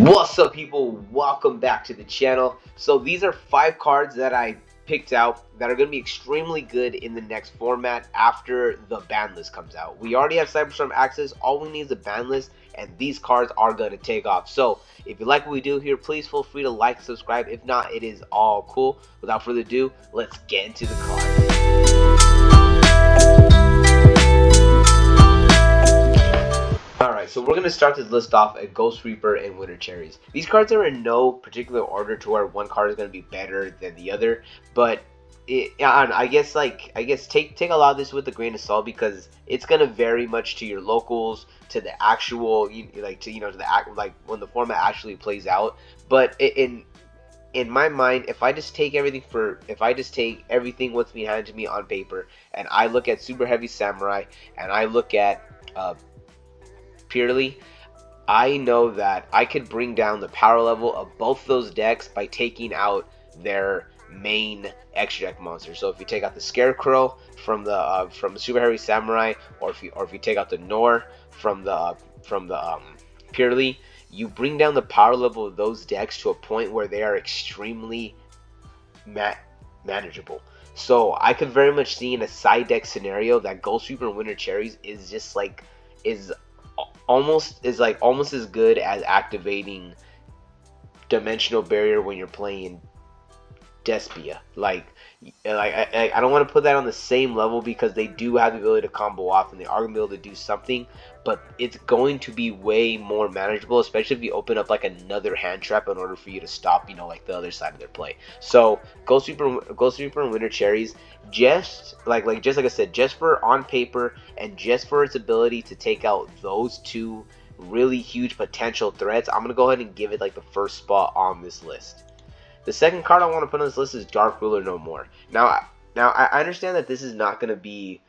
What's up, people? Welcome back to the channel. So these are 5 cards that I picked out that are going to be extremely good in the next format after the ban list comes out. We already have Cyberstorm access. All we need is a ban list, and these cards are going to take off. So if you like what we do here, please feel free to like and subscribe. If not, it is all cool. Without further ado, let's get into the cards. Alright, so we're going to start this list off at Ghost Reaper and Winter Cherries. These cards are in no particular order to where one card is going to be better than the other, but I guess take a lot of this with a grain of salt, because it's going to vary much to your locals, to the actual to the when the format actually plays out. But in my mind, if I just take everything what's being handed to me on paper, and I look at Super Heavy Samurai, and I look at purely, I know that I could bring down the power level of both those decks by taking out their main extra deck monster. So if you take out the Scarecrow from the Super Heavy Samurai, or if you take out the Nor from the purely, you bring down the power level of those decks to a point where they are extremely manageable. So I could very much see in a side deck scenario that Ghost Reaper and Winter Cherries is just like almost as good as activating Dimensional Barrier when you're playing Despia. I don't want to put that on the same level, because they do have the ability to combo off and they are going to be able to do something, but it's going to be way more manageable, especially if you open up like another hand trap in order for you to stop, like the other side of their play. So Ghost Reaper and Winter Cherries, just like I said, just for on paper and just for its ability to take out those two really huge potential threats, I'm gonna go ahead and give it like the first spot on this list. The second card I want to put on this list is Dark Ruler No More. Now I understand that this is not going to be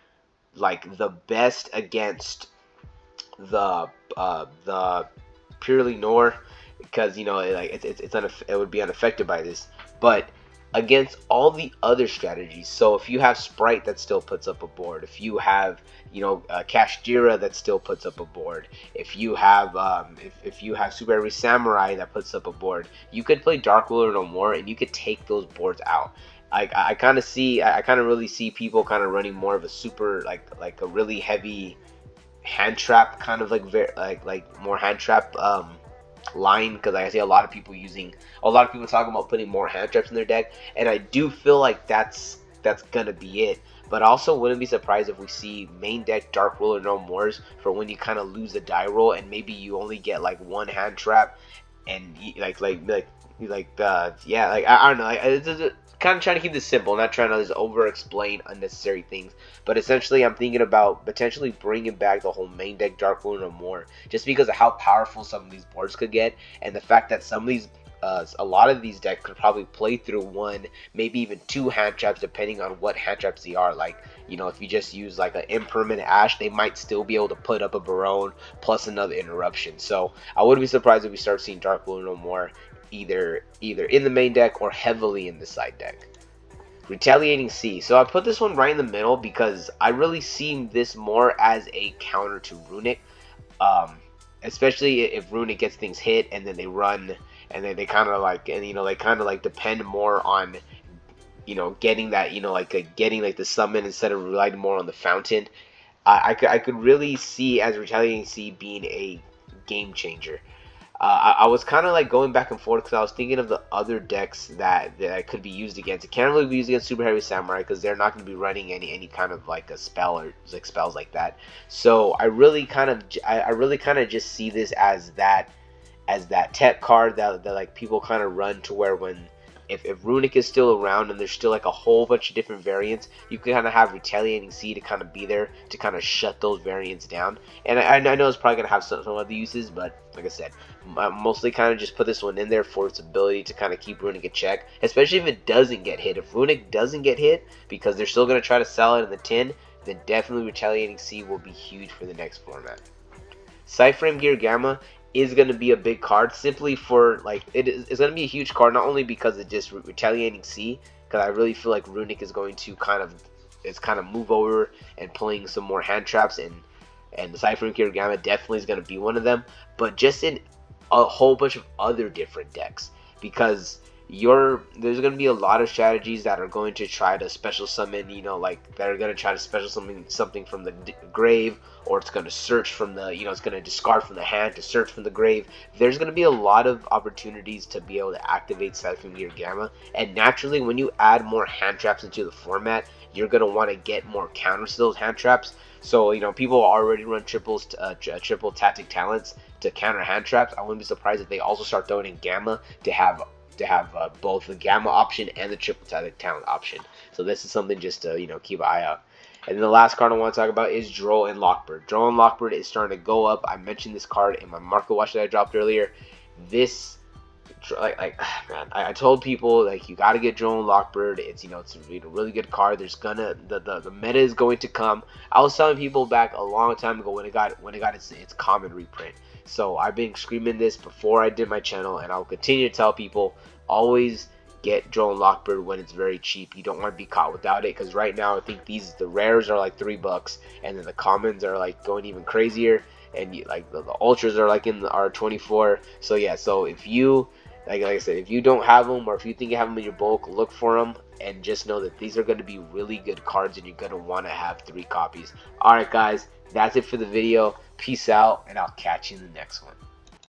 like the best against the purely Nor, because it would be unaffected by this, but against all the other strategies. So if you have Sprite, that still puts up a board. If you have Kashtira, that still puts up a board. If you have if you have Super Heavy Samurai, that puts up a board. You could play Dark Ruler No More, and you could take those boards out. I kind of really see people kind of running more of a super like a really heavy hand trap, kind of like more hand trap line, because I see a lot of people talking about putting more hand traps in their deck, and I do feel like that's gonna be it. But I also wouldn't be surprised if we see main deck Dark Ruler No Mores for when you kind of lose the die roll, and maybe you only get like one hand trap, and I don't know. It's kind of trying to keep this simple, not trying to just over explain unnecessary things. But essentially, I'm thinking about potentially bringing back the whole main deck Dark Ruler No More, just because of how powerful some of these boards could get, and the fact that some of these a lot of these decks could probably play through one, maybe even two hand traps, depending on what hand traps they are. Like, if you just use like an Impermanent Ash, they might still be able to put up a Barone plus another interruption. So I wouldn't be surprised if we start seeing Dark Ruler No More either in the main deck or heavily in the side deck. Retaliating Sea. So I put this one right in the middle, because I really see this more as a counter to Runic, especially if Runic gets things hit and then they run, and then they kind of depend more on getting that getting the summon instead of relying more on the fountain. I could really see as Retaliating Sea being a game changer. I was kind of like going back and forth, because I was thinking of the other decks that could be used against. It can't really be used against Super Heavy Samurai, because they're not going to be running any kind of like a spell or like spells like that. So I really kind of just see this as that tech card that like people kind of run to, where when if Runic is still around and there's still like a whole bunch of different variants, you can kind of have Retaliating Sea to kind of be there to kind of shut those variants down. And I know it's probably going to have some other uses, but like I said, I mostly kind of just put this one in there for its ability to kind of keep Runic in check, especially if it doesn't get hit. If Runic doesn't get hit, because they're still going to try to sell it in the tin, then definitely Retaliating Sea will be huge for the next format. Cyframe Gear Gamma is going to be a big card, simply for it's going to be a huge card, not only because it just Retaliating Sea, because I really feel like Runic is going to kind of move over and playing some more hand traps, and the Cypher Gear Gamma definitely is going to be one of them. But just in a whole bunch of other different decks, because there's going to be a lot of strategies that are going to try to special summon, like that are going to try to special summon something from the grave, or it's going to search from the, it's going to discard from the hand to search from the grave. There's going to be a lot of opportunities to be able to activate Siphon Gear Gamma, and naturally when you add more hand traps into the format, you're going to want to get more counters to those hand traps. So, people already run triple tactic talents to counter hand traps. I wouldn't be surprised if they also start throwing in Gamma to have both the Gamma option and the triple tactic talent option. So this is something just to keep an eye out. And then the last card I want to talk about is Droll and Lockbird. Droll and Lockbird is starting to go up. I mentioned this card in my market watch that I dropped earlier. This, man, I told people, like, you got to get Droll and Lockbird. It's it's a really good card. There's gonna the meta is going to come. I was telling people back a long time ago when it got its common reprint. So I've been screaming this before I did my channel, and I'll continue to tell people, always get Droll and Lockbird when it's very cheap. You don't want to be caught without it, because right now I think the rares are like $3, and then the commons are like going even crazier, and like the ultras are like are 24. So yeah, so if you like I said, if you don't have them, or if you think you have them in your bulk, look for them, and just know that these are going to be really good cards, and you're going to want to have 3 copies. Alright guys, that's it for the video. Peace out, and I'll catch you in the next one.